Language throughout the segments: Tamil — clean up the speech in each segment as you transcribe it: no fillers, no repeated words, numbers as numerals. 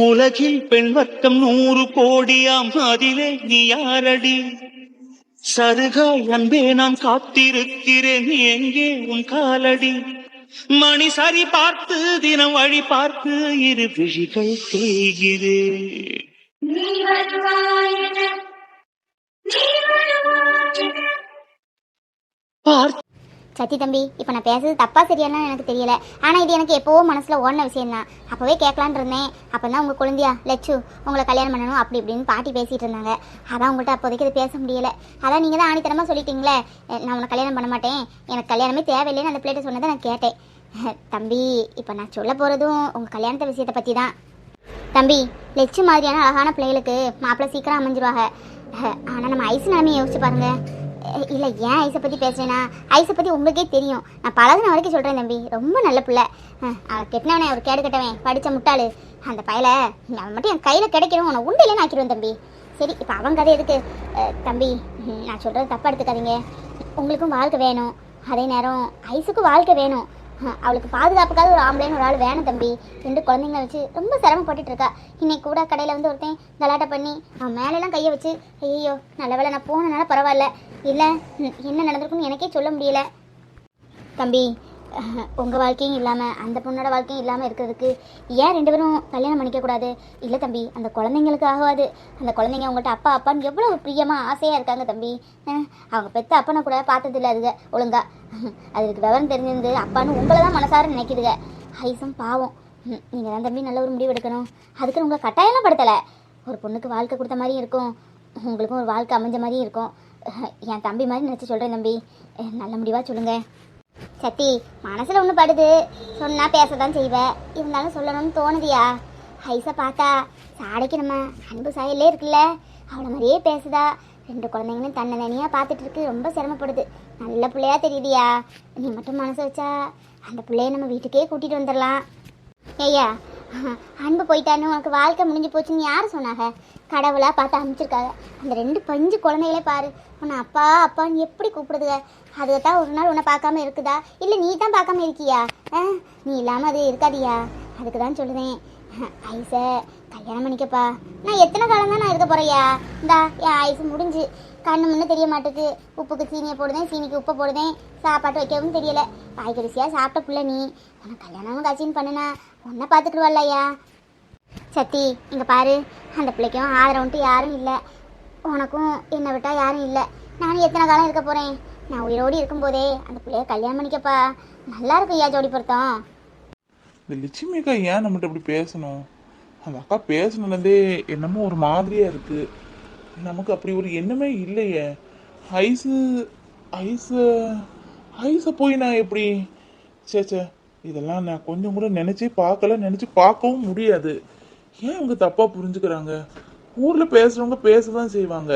உலகில் பெண் வர்க்கம் 100 கோடியாம், அதிலே நீ யாரடி? சருகாய் அன்பே நான் காத்திருக்கிறேன், எங்கே உன் காலடி? மணி சரி பார்த்து தினம் வழி பார்த்து இரு விழிகள் தேய்கிறேன். சத்தி தம்பி, இப்போ நான் பேசுறது தப்பா சரியானு எனக்கு தெரியல. ஆனால் இது எனக்கு எப்போவோ மனசில் ஓடின விஷயம் தான். அப்போவே கேட்கலான் இருந்தேன். அப்போ தான் உங்கள் குழந்தையா லட்சு உங்களை கல்யாணம் பண்ணணும் அப்படி இப்படின்னு பாட்டி பேசிகிட்டு இருந்தாங்க. அதான் உங்கள்கிட்ட அப்போதைக்கு அது பேச முடியல. அதான் நீங்கள் தான் ஆணித்தனமாக சொல்லிட்டீங்களே, நான் உன்னை கல்யாணம் பண்ண மாட்டேன், எனக்கு கல்யாணமே தேவையில்லைன்னு அந்த பிள்ளைகிட்ட சொன்னதை நான் கேட்டேன். தம்பி, இப்போ நான் சொல்ல போகிறதும் உங்கள் கல்யாணத்தை விஷயத்தை பற்றி தான். தம்பி, லட்சு மாதிரியான அழகான பிள்ளைகளுக்கு மாப்பிள்ளை சீக்கிரம் அமைஞ்சிருவாங்க. ஆனால் நம்ம ஐஸ் நிலைமையை யோசிச்சு பாருங்க. இல்லை, ஏன் ஐஸை பற்றி பேசுகிறேன்னா, ஐஸை பற்றி உங்களுக்கே தெரியும். நான் பழகின வரைக்கும் சொல்கிறேன் தம்பி, ரொம்ப நல்ல பிள்ளை. அவன் கெட்டினவனே, அவர் கேடு கட்டவன், படித்த முட்டாளு அந்த பயலை அவன் மட்டும் என் கையில் கிடைக்கணும், உன்னை உண்டு இல்லைன்னு ஆக்கிடுவேன் தம்பி. சரி, இப்போ அவன் கதை எதுக்கு தம்பி? நான் சொல்கிறது தப்பாக எடுத்துக்காதீங்க. உங்களுக்கும் வாழ்க்கை வேணும், அதே நேரம் ஐஸுக்கும் வாழ்க்கை வேணும். அவளுக்கு பாதுகாப்புக்காக ஒரு ஆம்பளைன்னு ஒரு ஆள் வேணும் தம்பி. 2 குழந்தைங்கள வச்சு ரொம்ப சிரமப்பட்டுட்டு இருக்கா. இன்னைக்கு கூட கடையில் வந்து ஒருத்தன் கலாட்டை பண்ணி அவன் மேலெல்லாம் கையை வச்சு, ஐயோ நல்ல வேலை நான் போனனால பரவாயில்ல, இல்லை என்ன நடந்திருக்குன்னு எனக்கே சொல்ல முடியல. தம்பி, உங்கள் வாழ்க்கையும் இல்லாமல் அந்த பொண்ணோட வாழ்க்கையும் இல்லாமல் இருக்கிறதுக்கு ஏன் 2 பேரும் கல்யாணம் பண்ணிக்கக்கூடாது? இல்லை தம்பி, அந்த குழந்தைங்களுக்கு ஆகாது. அந்த குழந்தைங்க அவங்கள்ட்ட அப்பா அப்பான்னு எவ்வளோ பிரியமாக ஆசையாக இருக்காங்க தம்பி. அவங்க பெற்ற அப்பனை கூட பார்த்ததில்ல அதுங்க ஒழுங்கா. அதுக்கு விவரம் தெரிஞ்சிருந்து அப்பான்னு உங்களை தான் மனசார நினைக்குதுங்க. ஐஸும் பாவம். நீங்கள் தான் தம்பி நல்ல ஒரு முடிவு எடுக்கணும். அதுக்கு உங்களை கட்டாயம்லாம் படுத்தலை. ஒரு பொண்ணுக்கு வாழ்க்கை கொடுத்த மாதிரியும் இருக்கும், உங்களுக்கும் ஒரு வாழ்க்கை அமைஞ்ச மாதிரியும் இருக்கும். என் தம்பி மாதிரி நினச்சி சொல்கிறேன் தம்பி, நல்ல முடிவாக சொல்லுங்கள். சத்தி, மனசில் ஒன்று படுது, சொன்னால் பேச தான் செய்வேன், இருந்தாலும் சொல்லணும்னு தோணுதியா? ஐஸை பார்த்தா சாடைக்கு நம்ம அன்பு சாயல்லே இருக்குல்ல, அவளை மாதிரியே பேசுதா. 2 குழந்தைங்களும் தன்னை தனியாக பார்த்துட்டு இருக்கு, ரொம்ப சிரமப்படுது. நல்ல பிள்ளையா தெரியுதியா? நீ மட்டும் மனசை வச்சா அந்த பிள்ளைய நம்ம வீட்டுக்கே கூட்டிகிட்டு வந்துடலாம். ஐயா, அன்பு போயிட்டான்னு உனக்கு வாழ்க்கை முடிஞ்சு போச்சுன்னு யார் சொன்னாங்க? கடவுளாக பார்த்து அமைச்சிருக்காங்க. அந்த 2 பஞ்சு குழந்தைகளே பாரு, உன்னை அப்பா அப்பான்னு எப்படி கூப்பிடுதுங்க. அதுதான் ஒரு நாள் உன்னை பார்க்காம இருக்குதா, இல்லை நீ தான் பார்க்காம இருக்கியா? நீ இல்லாமல் அது இருக்காதியா. அதுக்கு தான் சொல்லுவேன், ஐஸை கல்யாணம் பண்ணிக்கப்பா. நான் எத்தனை காலம் தான் நான் இருக்க போகிறேயா? இந்தா என் ஐஸு முடிஞ்சு கண்ணு முன்னே தெரிய மாட்டேது. உப்புக்கு சீனியை போடுதேன், சீனிக்கு உப்பை போடுதேன், சாப்பாட்டு வைக்கவும் தெரியலை. காய்கறிசியாக சாப்பிட்ட பிள்ளை நீ. உனக்கு கல்யாணமும் காட்சின்னு பண்ணுனா உன்னை பார்த்துக்கிடுவாள்லையா? சத்தி, இங்கே பாரு, அந்த பிள்ளைக்கும் ஆதரவுன்ட்டு யாரும் இல்லை, உனக்கும் என்னை விட்டால் யாரும் இல்லை. நானும் எத்தனை காலம் இருக்க போகிறேன்? நான் உயிரோடு இருக்கும்போதே அந்த பிள்ளைய கல்யாணம் பண்ணிக்கப்பா. நல்லா இருக்கும் ஐயா ஜோடி பொருத்தம். இந்த லட்சுமி அக்கா ஏன் நம்மகிட்ட இப்படி பேசணும்? அந்த அக்கா பேசணுன்னதே என்னமோ ஒரு மாதிரியாக இருக்குது. நமக்கு அப்படி ஒரு எண்ணமே இல்லையே. ஐஸு ஐஸு ஐஸை போய் நான் எப்படி சேச்சே, இதெல்லாம் நான் கொஞ்சம் கூட நினச்சி பார்க்கல, நினச்சி பார்க்கவும் முடியாது. ஏன் அவங்க தப்பாக புரிஞ்சுக்கிறாங்க? ஊரில் பேசுகிறவங்க பேச தான் செய்வாங்க.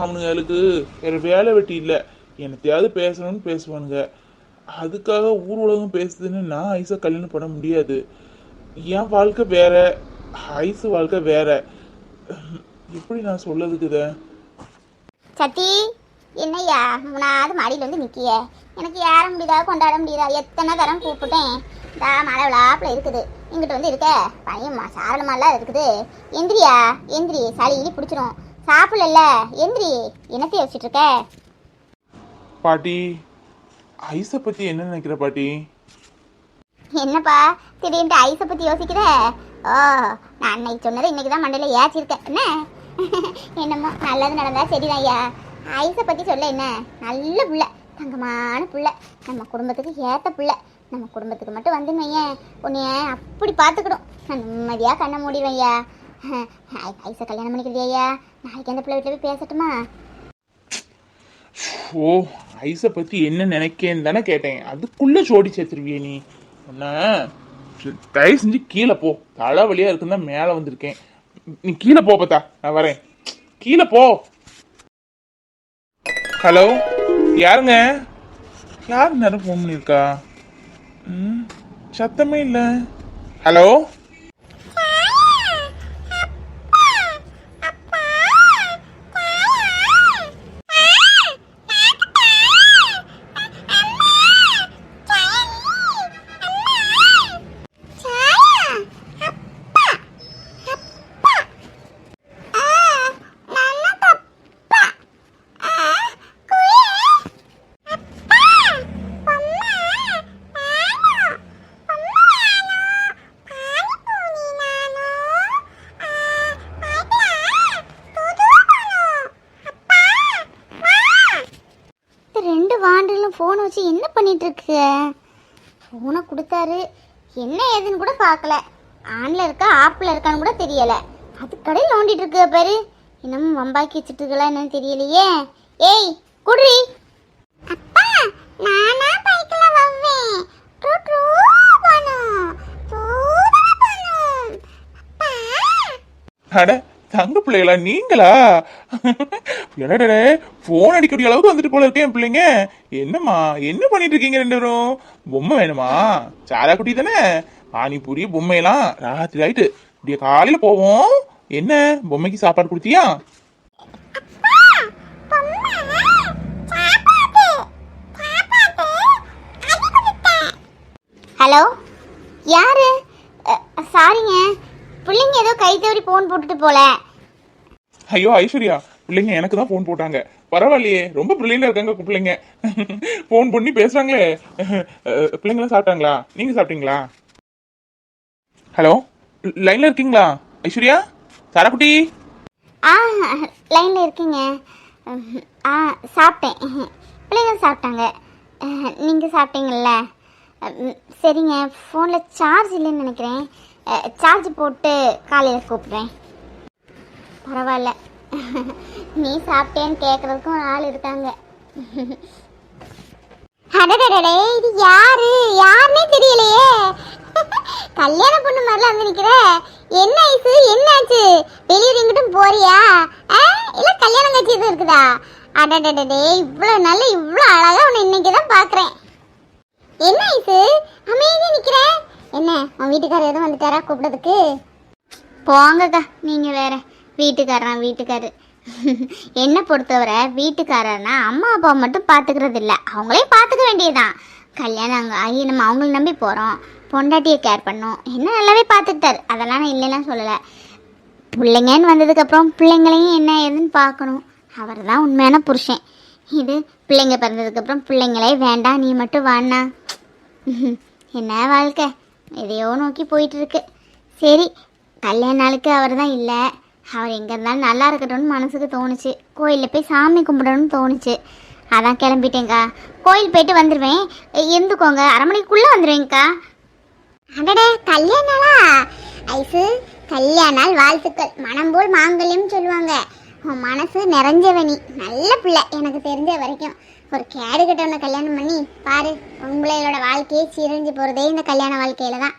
அவனுங்களுக்கு வேறு வேலை வெட்டி இல்லை, என்னத்தையாவது பேசணும்னு பேசுவானுங்க. அதுக்காக ஊர் உலகம் பேசுதுன்னு நான் ஐஸை கல்யாணம் பண்ண முடியாது. என் வாழ்க்கை வேற, ஐஸு வாழ்க்கை வேற. எப்படி நான் சொல்லதுக்கு இதை? சத்தி, என்னையா 3வது மாடியில் வந்து நிற்கிய? எனக்கு ஏற முடியுதா, கொண்டாட முடியுதா? எத்தனை தரம் கூப்பிட்டேன். மழை விழாப்பில் இருக்குது, இங்கிட்ட வந்து இருக்க பையன் சாரணமெல்லாம் இருக்குது. எந்திரியா, எந்திரி, சளி பிடிச்சிரும். சாப்பிடல, எந்திரி. என்னத்தை யோசிச்சுட்டு இருக்க? பாட்டி, ஐஸை பற்றி என்ன நினைக்கிற பாட்டி? என்னப்பா திடீர்னு ஐஸை பற்றி யோசிக்கிற? ஓ, நான் அன்னைக்கு சொன்னதை இன்னைக்கு தான் மண்டையில் ஏற்றிருக்கேன். என்ன என்னமோ நல்லது நடந்தா சரிதான் ஐயா. ஐஸை பற்றி சொல்ல என்ன, நல்ல பிள்ளை, தங்கமான பிள்ளை, நம்ம குடும்பத்துக்கு ஏற்ற பிள்ளை. நம்ம குடும்பத்துக்கு மட்டும் வந்துன்னு வையன், உன்னைய அப்படி பார்த்துக்கிடும். நான் நிம்மதியாக கண்ணை மூடிடுவேன் ஐயா. ஐஸை கல்யாணம் பண்ணிக்கிறதே ஐயா. நாளைக்கு அந்த பிள்ளை வீட்டில் போய் பேசட்டுமா? ஓ, ஐஸை பற்றி என்ன நினைக்கேன்னு தானே கேட்டேன். அதுக்குள்ளே சோடி சேர்த்துருவியே நீ. என்ன தயவு செஞ்சு கீழே போ, தலைவலியாக இருக்குன்னு தான் மேலே வந்திருக்கேன். நீ கீழே போ பார்த்தா, நான் வரேன். கீழே போ. ஹலோ, யாருங்க? யார் நேரம் ஃபோன் பண்ணியிருக்கா? சத்தமே இல்லை. ஹலோ, நோண்டிட்டு இருக்கு. ஃபோனை கொடுத்தாரு, என்ன ஏதுன்னு கூட பார்க்கல. ஆன்ல இருக்கா ஆப்ல இருக்கான்னு கூட தெரியல. அது கடையில் நோண்டிட்டு இருக்கு பாரு. இன்னமும் வம்பாக்கி வச்சுட்டு இருக்கா என்னன்னு தெரியலையே. ஏய் குடி. அப்பா நானா பைக்ல வவ்வேன். ட்ரூ ட்ரூ பண்ணும். தூதா பண்ணும். அப்பா அட தங்க பிள்ளைகளா நீங்களா? எடடே போன் அடிக்கக்கூடிய அளவுக்கு வந்துட்டு போல இருக்கேன் பிள்ளைங்க. என்னம்மா என்ன பண்ணிட்டு இருக்கீங்க ரெண்டு பேரும்? பொம்மை வேணுமா? சாரா குட்டி தானே, பானிபூரி பொம்மையெல்லாம் ராத்திரி ஆயிட்டு இப்படியே காலையில போவோம். என்ன பொம்மைக்கு சாப்பாடு கொடுத்தியா? ஹலோ யாரு? சாரிங்க, பிள்ளைங்க ஏதோ கை தவறி போன் போட்டுட்டு போல. ஐயோ ஐஸ்வர்யா, பிள்ளைங்க எனக்கு தான் போன் போட்டாங்க. பரவாயில்லையே, ரொம்ப பிள்ளைங்க இருக்காங்க பிள்ளைங்க. போன் பண்ணி பேசுறாங்களே. பிள்ளைங்களாம் சாப்பிட்டாங்களா? நீங்க சாப்பிட்டீங்களா? ஹலோ லைன்ல இருக்கீங்களா ஐஸ்வர்யா? சாராக்குட்டி ஆ லைனில் இருக்கீங்க. ஆ சாப்பிட்டேன், பிள்ளைங்க சாப்பிட்டாங்க. நீங்கள் சாப்பிட்டீங்கள்ல? சரிங்க, ஃபோனில் சார்ஜ் இல்லைன்னு நினைக்கிறேன். சார்ஜ் போட்டு காலையில் கூப்பிட்றேன். பரவாயில்ல, நீ சாப்பிட்டேன்னு கேட்குறதுக்கும் ஒரு ஆள் இருக்காங்க. அடடடே, இது யாருன்னே தெரியலையே. கல்யாண பொண்ணு மாதிரிலாம் வந்து நிக்கிற. என்ன ஐசு, என்னாச்சு? வெளியூர் எங்கிட்டும் போறியா? இல்ல கல்யாணம் காட்சி எதுவும் இருக்குதா? அடடடே, இவ்வளவு நல்ல இவ்வளவு அழகா உன்னை இன்னைக்குதான் பாக்குறேன். என்ன ஐசு அமைதியா நிக்கிற? என்ன உன் வீட்டுக்காரர் எதுவும் வந்துட்டாரா கூப்பிடுறதுக்கு? போங்கக்கா, நீங்க வேற. வீட்டுக்காரு என்ன பொறுத்தவரை வீட்டுக்காரர்னா அம்மா அப்பா மட்டும் பார்த்துக்கிறது இல்லை, அவங்களே பார்த்துக்க வேண்டியதுதான். கல்யாணம் ஆகி நம்ம அவங்கள நம்பி போகிறோம், பொண்டாட்டியை கேர் பண்ணோம். என்ன நல்லாவே பார்த்துக்கிட்டாரு, அதெல்லாம் நான் இல்லைன்னா சொல்லலை. பிள்ளைங்கன்னு வந்ததுக்கப்புறம் பிள்ளைங்களையும் என்ன ஏதுன்னு பார்க்கணும். அவர் தான் உண்மையான புருஷன். இது பிள்ளைங்க பிறந்ததுக்கப்புறம் பிள்ளைங்களே வேண்டாம், நீ மட்டும் வாண்ணா. என்ன வாழ்க்கை எதையோ நோக்கி போயிட்டுருக்கு. சரி, கல்யாண நாளுக்கு அவர் தான் இல்லை, அவர் எங்கே இருந்தாலும் நல்லா இருக்கட்டும்னு மனசுக்கு தோணுச்சு. கோயிலில் போய் சாமி கும்பிடணும்னு தோணுச்சு, அதான் கிளம்பிட்டேங்க்கா. கோயில் போயிட்டு வந்துடுவேன், இருந்துக்கோங்க. 1/2 மணிக்குள்ளே வந்துடுவேங்க்கா. அடடே, கல்யாண நாளா ஐசு? கல்யாண நாள் வாழ்த்துக்கள். மனம் போல் மாங்கல்யம் சொல்லுவாங்க. உன் மனசு நிறைஞ்சவனி, நல்ல பிள்ளை. எனக்கு தெரிஞ்ச வரைக்கும் ஒரு கேடு கட்டவனை கல்யாணம் பண்ணி பாரு, உங்களோட வாழ்க்கையே சிரிஞ்சு போகிறதே இந்த கல்யாண வாழ்க்கையில தான்.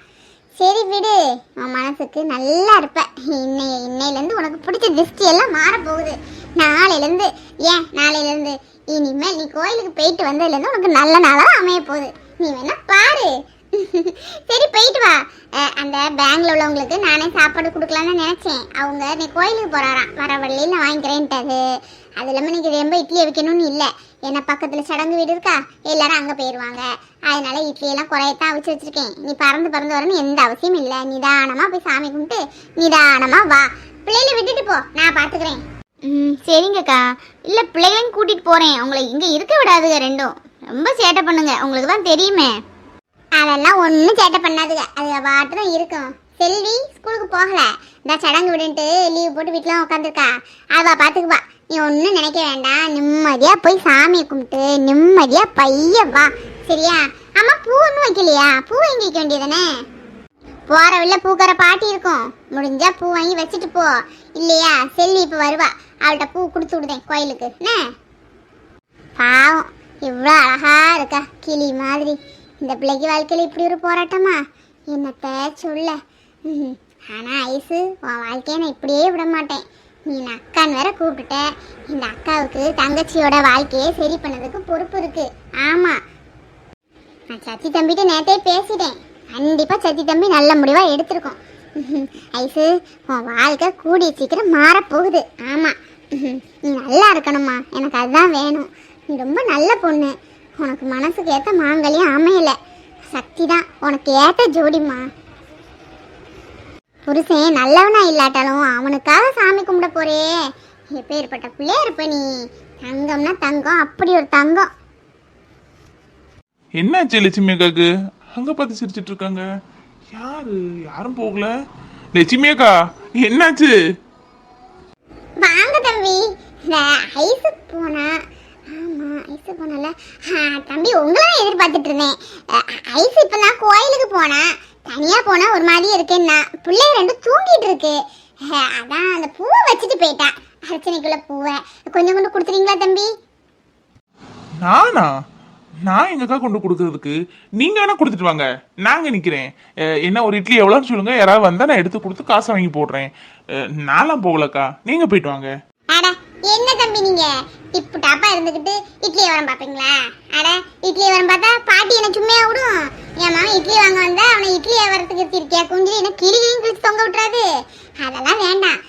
சரி விடு, உன் மனசுக்கு நல்லா இருப்ப. இன்னையிலேருந்து உனக்கு பிடிச்ச திருஷ்டி எல்லாம் மாறப்போகுது. நாளையிலேருந்து இனிமேல் நீ கோயிலுக்கு போயிட்டு வந்ததுலேருந்து உனக்கு நல்ல நாளாக அமைய போகுது. நீ வேணா பாரு. சரி போயிட்டு வா. அந்த பேங்க்ல உள்ளவங்களுக்கு நானே சாப்பாடு கொடுக்கலான்னு நினைச்சேன். அவங்க நீ கோயிலுக்கு போறாராம், வர வழியில் நான் வாங்கிக்கிறேன்ட்டாரு. அது இல்லாமல் இன்னைக்கு ரொம்ப இட்லியை வைக்கணும்னு இல்லை, ஏன்னா பக்கத்தில் சடங்கு வீடு இருக்கா, எல்லாரும் அங்கே போயிடுவாங்க. அதனால இட்லியெல்லாம் குறையத்தான் அவிச்சு வச்சிருக்கேன். நீ பறந்து வரணும்னு எந்த அவசியம் இல்லை. நிதானமாக போய் சாமி கும்பிட்டு நிதானமாக வா. பிள்ளைகளை விட்டுட்டு போ, நான் பார்த்துக்கிறேன். சரிங்கக்கா. இல்லை பிள்ளைகளையும் கூட்டிகிட்டு போகிறேன், உங்களை இங்கே இருக்க விடாதுங்க. ரெண்டும் ரொம்ப சேட்டை பண்ணுங்க, உங்களுக்கு தான் தெரியுமே. அதெல்லாம் ஒன்றும் சேட்டை பண்ணாதுங்க, அது பாட்டு தான் இருக்கும். செல்வி ஸ்கூலுக்கு போகல, இந்த சடங்கு விடுன்ட்டு லீவ் போட்டு வீட்டில் உட்காந்துருக்கா. அவள் பார்த்துக்குவா, நீ ஒன்றும் நினைக்க வேண்டாம். நிம்மதியாக போய் சாமியை கும்பிட்டு நிம்மதியாக பைய வா, சரியா? அம்மா பூ ஒன்றும் வைக்கலையா? பூ வாங்கி வைக்க வேண்டியதானே? போகிற வெளில பூக்கார பாட்டி இருக்கும், முடிஞ்சா பூ வாங்கி வச்சுட்டு போ. இல்லையா செல்வி இப்போ வருவா, அவள்கிட்ட பூ கொடுத்து விடுதேன் கோயிலுக்கு. என்ன பாவம், இவ்வளோ அழகா இருக்கா கிளி மாதிரி. இந்த பிள்ளைக்கு வாழ்க்கையில் இப்படி ஒரு போராட்டமா? என்னத்த சொல்ல. ஆனால் ஐசு, உன் வாழ்க்கையை நான் இப்படியே விட மாட்டேன். நீ என் அக்கான்னு வேற கூப்பிட்டுட்ட. இந்த அக்காவுக்கு தங்கச்சியோட வாழ்க்கையை சரி பண்ணதுக்கு பொறுப்பு இருக்கு. ஆமாம், நான் சத்தி தம்பிட்டு நேற்றே பேசிட்டேன். கண்டிப்பாக சத்தி தம்பி நல்ல முடிவாக எடுத்திருக்கோம். ஐசு, உன் வாழ்க்கை கூடிய சீக்கிரம் மாறப்போகுது. ஆமாம், நீ நல்லா இருக்கணும்மா, எனக்கு அதுதான் வேணும். நீ ரொம்ப நல்ல பொண்ணு, உனக்கு மனசுக்கு ஏற்ற மாங்கல்யம் அமையலை. சக்தி தான் உனக்கு ஏற்ற ஜோடிம்மா. புருஷன் நல்லவனா இல்லாட்டாலும் அவனுக்காக சாமி கும்பிட போறே, எப்பேற்பட்ட பிள்ளையா இருப்ப நீ. தங்கம்னா தங்கம், அப்படி ஒரு தங்கம். என்னாச்சு லட்சுமி அக்காக்கு? அங்க பார்த்து சிரிச்சிட்டு இருக்காங்க. யாரும் போகல. லட்சுமி அக்கா என்னாச்சு? வாங்க தம்பி, இந்த ஐஸுக்கு போனா. ஆமா ஐஸ் போனல தம்பி உங்களை எதிர்பார்த்துட்டு இருந்தேன். ஐஸ் இப்போ நான் கோயிலுக்கு போனேன். தனியா போனா ஒரு மாதிரி இருக்கேன்னா பிள்ளைய ரெண்டு தூங்கிட்டு இருக்கு. அதான் அந்த பூவை வச்சுட்டு போயிட்டா. அர்ச்சனைக்குள்ள பூவை கொஞ்சம் கொண்டு கொடுத்துறீங்களா தம்பி? நான் எங்கக்கா கொண்டு கொடுக்கறதுக்கு? நீங்க வேணா கொடுத்துட்டு வாங்க, நாங்க நிக்கிறேன். என்ன ஒரு இட்லி எவ்வளோன்னு சொல்லுங்க, யாராவது வந்தா நான் எடுத்து கொடுத்து காசை வாங்கி போடுறேன். நான்லாம் போகலக்கா, நீங்க போயிட்டு வாங்க. அட என்ன தம்பி நீங்க டிப்பு டாப்பா இருந்துகிட்டு இட்லி வியாபாரம் பாப்பீங்களா? அட இட்லி வியாபாரம் பார்த்தா பாட்டி என்ன சும்மையா விடும்? என் மாமன் இட்லி வாங்க வந்தா அவனை இட்லி வியாபாரத்துக்கு இருக்கியா குஞ்சு என்ன கிளிகளையும் கிழிச்சு தொங்க விட்டுறாது. அதெல்லாம் வேண்டாம்,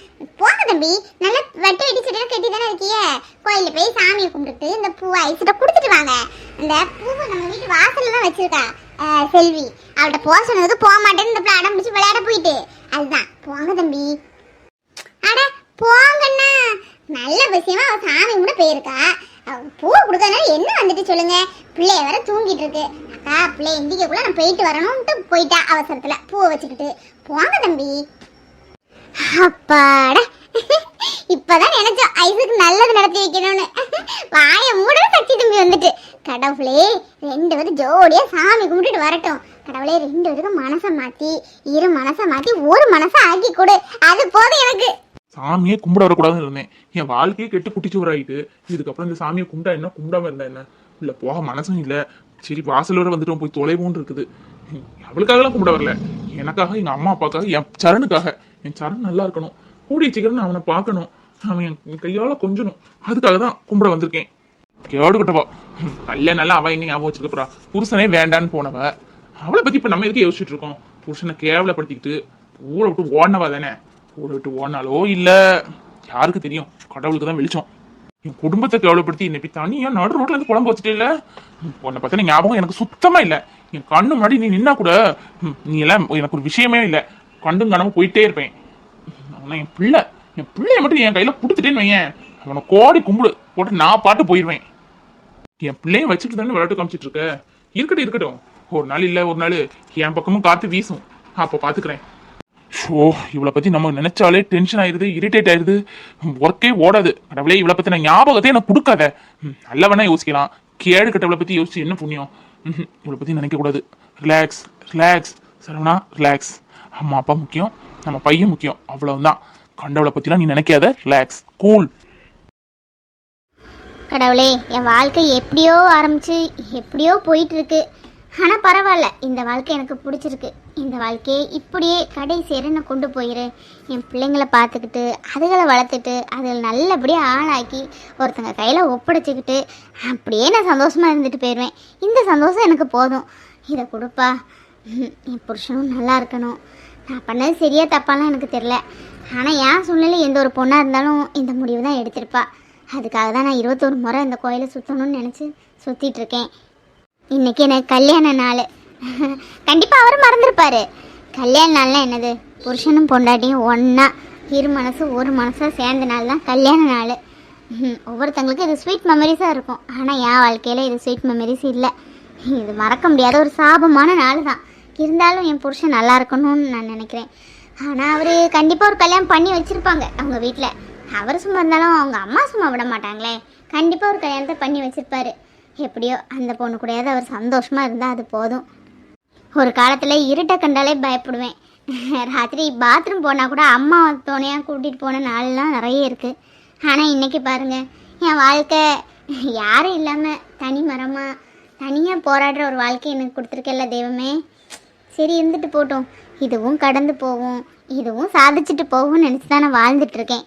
போங்க தம்பி. நல்லா வெட்ட வெட்டி செடியெல்லாம் கட்டி தானே இருக்கிய. கோயில போய் சாமியை கும்பிட்டுட்டு இந்த பூவை ஐசிட்ட கொடுத்துட்டு வாங்க. அந்த பூவை நம்ம வீட்டு வாசல்ல தான் வச்சிருக்கா செல்வி. அவள்கிட்ட போக சொன்னதுக்கு போக மாட்டேன்னு இந்த பிள்ளை அடம் பிடிச்சி விளையாட போயிட்டு. அதுதான் போங்க தம்பி. அட போங்கண்ணா, நல்ல விஷயமா அவ சாமி கூட போயிருக்கா. பூவை கொடுக்கறதுனால என்ன வந்துட்டு சொல்லுங்க? பிள்ளைய வேற தூங்கிட்டு இருக்கு. அக்கா பிள்ளைய எந்திக்கக்குள்ள நான் போயிட்டு வரணும்ட்டு போயிட்டா அவசரத்துல பூவை வச்சுக்கிட்டு. போங்க தம்பி. அப்பாடா, இப்பதான் நினைச்சோம் ஐஸுக்கு நல்லது நடத்தி வைக்கணும்னு. வாய மூட சச்சி தம்பி வந்துட்டு. கடவுளே, 2 பேரும் ஜோடியா சாமி கும்பிட்டுட்டு வரட்டும். கடவுளே, 2 பேருக்கும் மனசை மாத்தி இரு மனசை மாத்தி ஒரு மனசை ஆக்கி கொடு. அது போதும் எனக்கு. சாமியே கும்பிட வரக்கூடாதுன்னு இருந்தேன். என் வாழ்க்கையே கெட்டு குட்டிச்சுவராயிட்டு. இதுக்கப்புறம் இந்த சாமியை கும்பிட்டா என்ன, கும்பிடாம இருந்தா என்ன? இல்ல போக மனசும் இல்ல. சரி வாசல் வர வந்துட்டு போய் தொலைவோன்னு இருக்குது. அவளுக்காகலாம் கும்பிட வரல, எனக்காக, எங்க அம்மா அப்பாக்காக, என் சரணுக்காக. என் சரண் நல்லா இருக்கணும், கூடிய சீக்கிரம் நான் அவனை பார்க்கணும், அவன் என் கையால கொஞ்சணும். அதுக்காக தான் கும்பிட வந்திருக்கேன். கேடு கட்டவா கல்யாணம் நல்லா அவன் எங்க ஞாபகம் வச்சிருக்கா? புருஷனே வேண்டான்னு போனவ. அவளை பத்தி இப்ப நம்ம எதுக்கு யோசிச்சுட்டு இருக்கோம்? புருஷனை கேவலப்படுத்திக்கிட்டு ஊரை விட்டு ஓடினவா தானே. ஊரை விட்டு ஓடினாலோ இல்ல யாருக்கு தெரியும், கடவுளுக்கு தான் வெளிச்சம். என் குடும்பத்தை கேவலப்படுத்தி என்னை தனியா நடு ரோட்ல இருந்து குழம்பு வச்சுட்டே இல்ல. உன்னை பத்தின ஞாபகம் எனக்கு சுத்தமா இல்ல. என் கண்ணு முன்னாடி நீ நின்னா கூட நீ எல்லாம் எனக்கு ஒரு விஷயமே இல்லை. கண்டும் கனவு போயிட்டே இருப்பேன். ஆனா என் பிள்ளைய மட்டும் என் கையில கொடுத்துட்டேன்னு வையன், அவனை கோடி கும்பிடு போட்டு நான் பாட்டு போயிடுவேன். என் பிள்ளைய வச்சுட்டு தானே விளையாட்டு காமிச்சிட்டு இருக்க. இருக்கட்டும், ஒரு நாள் இல்ல ஒரு நாள் என் பக்கமும் காத்து வீசும், அப்ப பாத்துக்கிறேன். ஷோ, இவளை பத்தி நம்ம நினைச்சாலே டென்ஷன் ஆயிருது, இரிட்டேட் ஆயிருது, ஒர்க்கே ஓடாது. கடவுளே, இவளை பத்தின ஞாபகத்தை எனக்கு கொடுக்காத. நல்லவனா யோசிக்கலாம், கேடு கட்டவளை பத்தி யோசிச்சு என்ன புண்ணியம்? இவளை பத்தி நினைக்க கூடாது. Relax Saravana, relax. அம்மா அப்பா முக்கியம், நம்ம பையன் முக்கியம், அவ்வளவுதான். கண்டவளை பத்திலாம் நீ நினைக்காத, ரிலாக்ஸ், கூல். கடவுளே, என் வாழ்க்கை எப்படியோ ஆரம்பிச்சு எப்படியோ போயிட்டு இருக்கு. ஆனால் பரவாயில்ல, இந்த வாழ்க்கை எனக்கு பிடிச்சிருக்கு. இந்த வாழ்க்கையை இப்படியே கடைசி நான் கொண்டு போயிரு. என் பிள்ளைங்களை பார்த்துக்கிட்டு அதுகளை வளர்த்துட்டு அதுகளை நல்லபடியாக ஆளாக்கி ஒருத்தங்க கையில் ஒப்படைச்சிக்கிட்டு அப்படியே நான் சந்தோஷமாக இருந்துட்டு போயிடுவேன். இந்த சந்தோஷம் எனக்கு போதும். இதை கொடுப்பா. என் புருஷனும் நல்லா இருக்கணும். நான் பண்ணது சரியா தப்பாலாம் எனக்கு தெரில. ஆனால் என் சூழ்நிலை எந்த ஒரு பொண்ணாக இருந்தாலும் இந்த முடிவு தான் எடுத்திருப்பா. அதுக்காக தான் நான் 21 முறை இந்த கோயிலை சுற்றணும்னு நினச்சி சுற்றிட்டுருக்கேன். இன்னைக்கு எனக்கு கல்யாண நாள். கண்டிப்பாக அவர் மறந்துருப்பாரு. கல்யாண நாள்லாம் என்னது, புருஷனும் பொண்டாட்டியும் ஒன்றா இரு மனசு ஒரு மனசாக சேர்ந்த நாள் தான் கல்யாண நாள். ஒவ்வொருத்தங்களுக்கு இது ஸ்வீட் மெமரிஸாக இருக்கும். ஆனால் என் வாழ்க்கையில் இது ஸ்வீட் மெமரிஸ் இல்லை. இது மறக்க முடியாத ஒரு சாபமான நாள் தான். இருந்தாலும் என் புருஷன் நல்லா இருக்கணும்னு நான் நினைக்கிறேன். ஆனால் அவர் கண்டிப்பாக ஒரு கல்யாணம் பண்ணி வச்சுருப்பாங்க அவங்க வீட்டில். அவர் சும்மா இருந்தாலும் அவங்க அம்மா சும்மா விட மாட்டாங்களே. கண்டிப்பாக ஒரு கல்யாணத்தை பண்ணி வச்சுருப்பாரு. எப்படியோ அந்த பொண்ணு கூடயாவது அவர் சந்தோஷமாக இருந்தால் அது போதும். ஒரு காலத்தில் இருட்டை கண்டாலே பயப்படுவேன். ராத்திரி பாத்ரூம் போனால் கூட அம்மா துணையாக கூட்டிகிட்டு போன நாள்லாம் நிறைய இருக்குது. ஆனால் இன்றைக்கி பாருங்கள், என் வாழ்க்கை யாரும் இல்லாமல் தனி மரமாக தனியாக போராடுற ஒரு வாழ்க்கை எனக்கு கொடுத்துருக்கல தெய்வமே. சரி, இருந்துட்டு போட்டோம், இதுவும் கடந்து போகும், இதுவும் சாதிச்சுட்டு போகும்னு நினச்சி தான் நான் வாழ்ந்துட்டுருக்கேன்.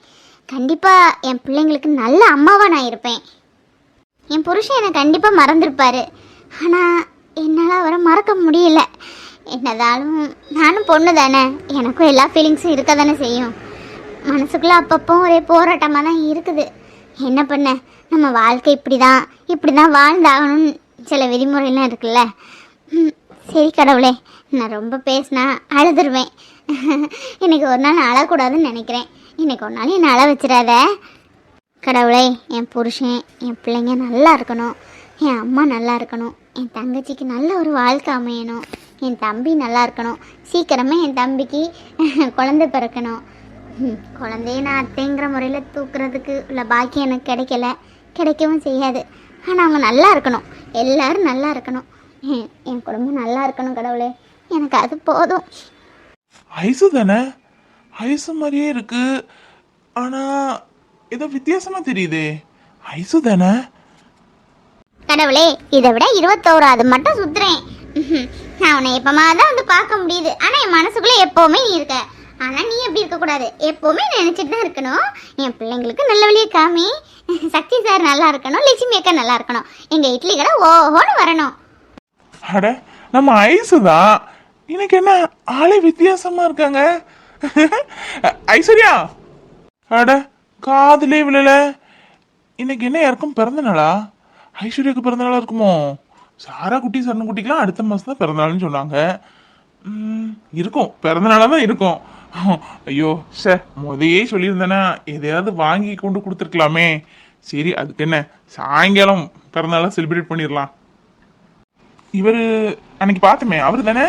கண்டிப்பாக என் பிள்ளைங்களுக்கு நல்ல அம்மாவாக நான் இருப்பேன். என் புருஷன் என்னை கண்டிப்பாக மறந்துருப்பார். ஆனால் என்னால் அவரை மறக்க முடியல. என்னதாலும் நானும் பொண்ணு தானே, எனக்கும் எல்லா ஃபீலிங்ஸும் இருக்க தானே செய்யும். மனசுக்குள்ளே அப்பப்போ ஒரே போராட்டமாக தான் இருக்குது. என்ன பண்ண, நம்ம வாழ்க்கை இப்படி தான் வாழ்ந்தாகணும்னு சில விதிமுறைலாம் இருக்குல்ல. சரி கடவுளே, நான் ரொம்ப பேசினா அழுதுருவேன். எனக்கு ஒரு நாள் அழக்கூடாதுன்னு நினைக்கிறேன். இன்னைக்கு ஒரு நாள் என்னை அழ வச்சிடாத கடவுளே. என் புருஷன் என் பிள்ளைங்க நல்லா இருக்கணும், என் அம்மா நல்லா இருக்கணும், என் தங்கச்சிக்கு நல்ல ஒரு வாழ்க்கை அமையணும், என் தம்பி நல்லா இருக்கணும். சீக்கிரமே என் தம்பிக்கு குழந்தை பிறக்கணும். குழந்தைய நான் அத்தைங்கிற முறையில் தூக்குறதுக்கு உள்ள பாக்கியம் எனக்கு கிடைக்கவும் செய்யாது. ஆனால் அவங்க நல்லா இருக்கணும், எல்லாரும் நல்லா இருக்கணும். என் குடும்பம் நல்லா இருக்கணும் கடவுளே, எனக்கு அது போதும். ஐசு தானே? ஐசு மாதிரியே இருக்கு, ஆனா ஏதோ வித்தியாசமா தெரியுதே. ஐசு தானே? கடவுளே, இதை விட 21வது மட்டும் சுத்துறேன். நான் உன்னை எப்பமா தான் வந்து பார்க்க முடியுது, ஆனால் என் மனசுக்குள்ளே எப்போவுமே நீ இருக்க. ஆனால் நீ எப்படி இருக்கக்கூடாது, எப்போவுமே நினச்சிட்டு தான் இருக்கணும். என் பிள்ளைங்களுக்கு நல்ல வழியை காமி. சக்தி சார் நல்லா இருக்கணும், லட்சுமி அக்கா நல்லா இருக்கணும், எங்கள் இட்லி கடை ஓஹோன்னு வரணும். அட, நம்ம ஐசு தான். இன்னைக்கு என்ன ஆளே வித்தியாசமா இருக்காங்க. ஐஸ்வர்யா, அட காதுலே விழல. இன்னைக்கு என்ன யாருக்கும் பிறந்த நாளா? ஐஸ்வர்யாவுக்கு பிறந்த நாளா இருக்குமோ? சாரா குட்டி சரண குட்டிக்கெல்லாம் அடுத்த மாசம் தான் பிறந்த நாள்னு சொன்னாங்க. இருக்கும், பிறந்த நாளா தான் இருக்கும். ஐயோ சார், முதையே சொல்லியிருந்தேன்னா எதையாவது வாங்கி கொண்டு கொடுத்துருக்கலாமே. சரி, அதுக்கு என்ன, சாயங்காலம் பிறந்தநாளா செலிப்ரேட் பண்ணிடலாம். இவர் அன்னைக்கு பார்த்தோமே, அவர் தானே?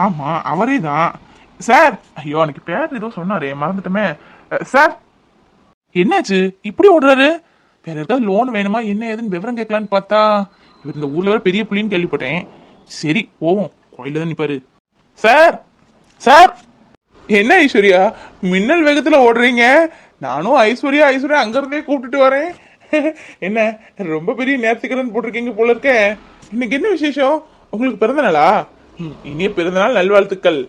ஆமா, அவரே தான் சார். ஐயோ, அன்னைக்கு பேர் ஏதோ சொன்னாரே, மறந்துட்டோமே. சார், என்னாச்சு இப்படி ஓடுறாரு? வேற ஏதாவது லோன் வேணுமா என்ன ஏதுன்னு விவரம் கேட்கலான்னு பார்த்தா இவர் இந்த ஊர்ல வேற பெரிய புள்ளின்னு கேள்விப்பட்டேன். சரி போவோம், கோயில தான் நிப்பாரு. சார், சார், என்ன ஐஸ்வர்யா மின்னல் வேகத்துல ஓடுறீங்க? நானும் ஐஸ்வர்யா ஐஸ்வர்யா அங்க இருந்தே கூப்பிட்டுட்டு வரேன். என்ன ரொம்ப பெரிய நேர்த்திக்கடன் போட்டிருக்கீங்க போல இருக்க. இன்னைக்கு என்ன விசேஷம்? உங்களுக்கு பிறந்த நாளா? இனிய பிறந்த நாள் நல்வாழ்த்துக்கள்.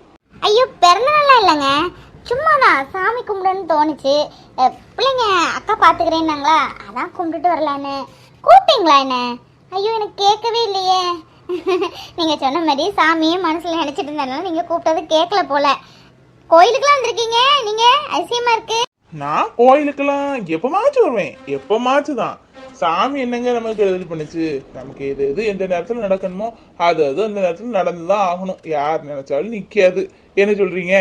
ஐயோ, பிறந்த நாளா இல்லைங்க, சும்மா தான் சாமி கும்பிடுன்னு தோணுச்சு. பிள்ளைங்க அக்கா பார்த்துக்கிறேன்னாங்களா, அதான் கும்பிட்டுட்டு வரலான்னு. கூப்பிட்டீங்களா என்ன? ஐயோ, எனக்கு கேட்கவே இல்லையே. நீங்கள் சொன்ன மாதிரி சாமியும் மனசில் நினச்சிட்டு இருந்தனால நீங்கள் கூப்பிட்டது கேட்கல போல. கோயிலுக்கெல்லாம் வந்திருக்கீங்க நீங்கள், அதிசயமா இருக்கு. நான் கோயிலுக்கெல்லாம் எப்பமாச்சும் வருவேன், எப்பமாச்சும் தான். சாமி என்னங்க நமக்கு எழுதி பண்ணுச்சு? நமக்கு எது எது எந்த நேரத்தில் நடக்கணுமோ அது அது அந்த நேரத்தில் நடந்துதான் ஆகணும். யார் நினைச்சாலும் நிக்காது. என்ன சொல்றீங்க?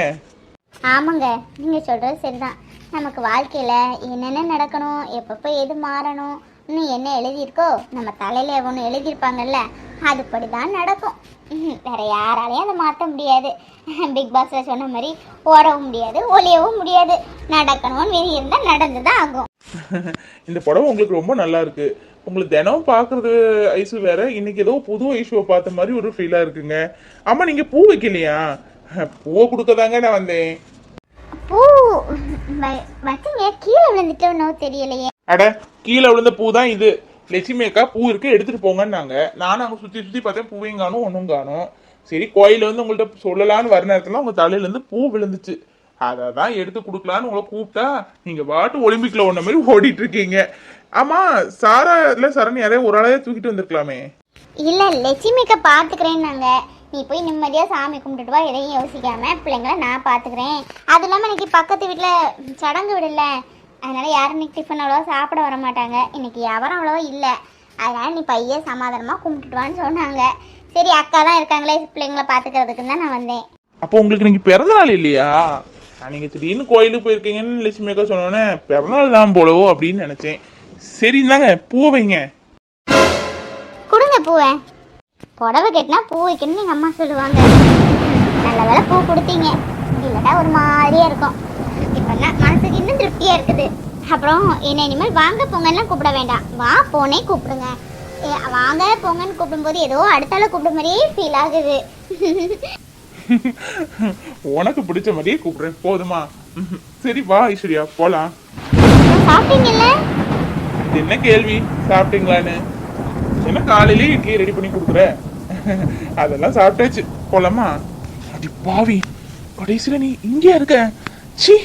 ஆமாங்க, நீங்கள் சொல்கிறது சரிதான். நமக்கு வாழ்க்கையில் என்னென்ன நடக்கணும், எப்பப்போ எது மாறணும், இன்னும் என்ன எழுதியிருக்கோ நம்ம தலையில் ஒன்று எழுதியிருப்பாங்கல்ல, அதுபடி தான் நடக்கும். வேற யாராலையும் அதை மாற்ற முடியாது. பிக் பாஸில் சொன்ன மாதிரி ஓடவும் முடியாது, ஒளியவும் முடியாது. நடக்கணும்னு வெளியே இருந்தால் நடந்து தான் ஆகும். இந்த படம் உங்களுக்கு ரொம்ப நல்லா இருக்கு. உங்களுக்கு தினம் பாக்குறது ஐசு வேற, இன்னைக்கு ஏதோ புது ஐசுவை பார்த்த மாதிரி ஒரு ஃபீலா இருக்குங்க. ஆமா, நீங்க பூ வைக்கலையா? பூவை கொடுக்கதாங்க நான் வந்தேன். பூ வச்சுங்க, கீழே விழுந்துட்டோன்னோ தெரியலையே. அட, கீழே விழுந்த பூ தான் இது. லட்சுமி அக்கா பூ இருக்கு எடுத்துட்டு போங்கன்னாங்க. நானும் அங்க சுத்தி சுத்தி பார்த்தேன், பூவையும் காணும் ஒன்றும் காணும். சரி, கோயில வந்து உங்கள்கிட்ட சொல்லலான்னு வர நேரத்துல உங்க தலையில இருந்து பூ விழுந்துச்சு. அதை தான் எடுத்து கொடுக்கலான்னு உங்களை கூப்பிட்டா நீங்க பாட்டு ஒலிம்பிக்ல ஒன்ன மாதிரி ஓடிட்டு இருக்கீங்க. ஆமா, சாரா இல்ல சரண் யாரையும் ஒரு ஆளையே தூக்கிட்டு வந்திருக்கலாமே. இல்ல, லட்சுமிக்க பாத்துக்கிறேன்னாங்க. நீ போய் நிம்மதியா சாமி கும்பிட்டுட்டு வா, எதையும் யோசிக்காம. பிள்ளைங்களை நான் பாத்துக்கிறேன். அது இல்லாம இன்னைக்கு பக்கத்து வீட்டுல சடங்கு விடல, அதனால யாரும் இன்னைக்கு டிஃபன் அவ்வளோவா சாப்பிட வர மாட்டாங்க. இன்னைக்கு வியாபாரம் அவ்வளோவா இல்லை, அதனால நீ பையன் சமாதானமா கும்பிட்டுட்டு வான்னு சொன்னாங்க. சரி, அக்கா தான் இருக்காங்களே பிள்ளைங்களை பாத்துக்கிறதுக்கு தான் நான் வந்தேன். அப்போ உங்களுக்கு இன்னைக்கு பிறந்த நாள் இல்லையா? நீங்க திடீர்னு கோயிலுக்கு போயிருக்கீங்கன்னு லட்சுமி அக்கா சொன்னோன்னே பிறந்தநாள் தான் போலவோ அப்படின்னு நினைச்சேன். சரி, இந்தாங்க பூ வைங்க. கொடுங்க பூவை. புடவை கட்டினா பூ வைக்கணும்னு எங்க அம்மா சொல்லுவாங்க. நல்ல வேலை பூ கொடுத்தீங்க, இல்லட்டா ஒரு மாதிரியா இருக்கும். இப்பதான் மனசுக்கு இன்னும் திருப்தியா இருக்குது. அப்புறம் என்ன இனிமேல் வாங்க போங்கன்னு கூப்பிட வேண்டாம், வா போனே கூப்பிடுங்க. வாங்க போங்கன்னு கூப்பிடும்போது ஏதோ அடுத்தால கூப்பிடும் மாதிரியே ஃபீல் ஆகுது. உனக்கு பிடிச்ச மாதிரியே கூப்பிடுறேன், போதுமா? சரி வா ஐஸ்வர்யா, போலாம். சாப்பிட்டீங்கல்ல? இது என்ன கேள்வி, சாப்பிட்டீங்களான்னு? என்ன காலையிலேயே இட்லி ரெடி பண்ணி கொடுக்குற? அதெல்லாம் சாப்பிட்டாச்சு, போலாமா? அடி பாவி, கடைசியில நீ இங்கே இருக்க. சி,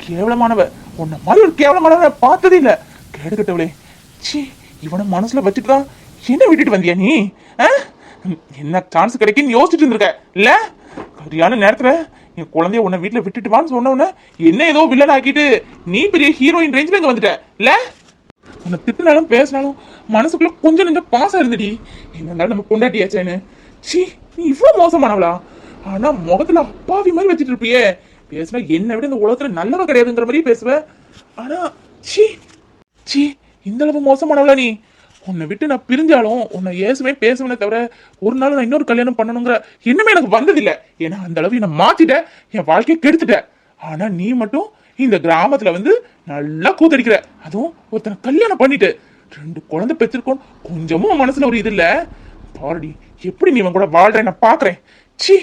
கேவலமானவ. உன்ன மாதிரி ஒரு கேவலமானவ பார்த்ததே இல்ல. கேடுகட்டவளே. சி, இவனை மனசுல வச்சுட்டு தான் என்ன விட்டுட்டு வந்தியா நீ? என்ன சான்ஸ் கிடைக்குன்னு யோசிச்சுட்டு இருந்திருக்க இல்ல? சரியான நேரத்துல என் குழந்தைய உன்னை வீட்டுல விட்டுட்டு வான்னு சொன்ன என்ன ஏதோ வில்லன் ஆக்கிட்டு நீ பெரிய ஹீரோயின் ரேஞ்சில இங்க வந்துட்ட இல்ல? உன்னை திட்டினாலும் பேசினாலும் மனசுக்குள்ள கொஞ்சம் நெஞ்ச பாசம் இருந்துடி. என்ன இருந்தாலும் நம்ம கொண்டாட்டியாச்சேன்னு. சி, நீ இவ்வளவு மோசமானவளா? ஆனா முகத்துல அப்பாவி மாதிரி வச்சுட்டு இருப்பியே. பேசுனா என்னை விட இந்த உலகத்துல நல்லவ கிடையாதுங்கிற மாதிரி பேசுவ. ஆனா சி சி, இந்த அளவு மோசமானவளா நீ? உன்னை விட்டு நான் பிரிஞ்சாலும் உன்னை ஏசுவேன் பேசுவேனே தவிர ஒரு நாள் நான் இன்னொரு கல்யாணம் பண்ணணுங்கிற எண்ணமே எனக்கு வந்ததில்லை. ஏன்னா அந்த அளவு என்னை மாத்திட்ட, என் வாழ்க்கையை கெடுத்துட்ட. ஆனா நீ மட்டும் இந்த கிராமத்துல வந்து நல்லா கூத்தடிக்கிற, அதுவும் ஒருத்தனை கல்யாணம் பண்ணிட்டு. 2 குழந்தை பெற்றிருக்கோம், கொஞ்சமும் உன் மனசுல ஒரு இது இல்ல. பாருடி எப்படி நீ இவன் கூட வாழ்ற நான் பாக்குறேன். சீ.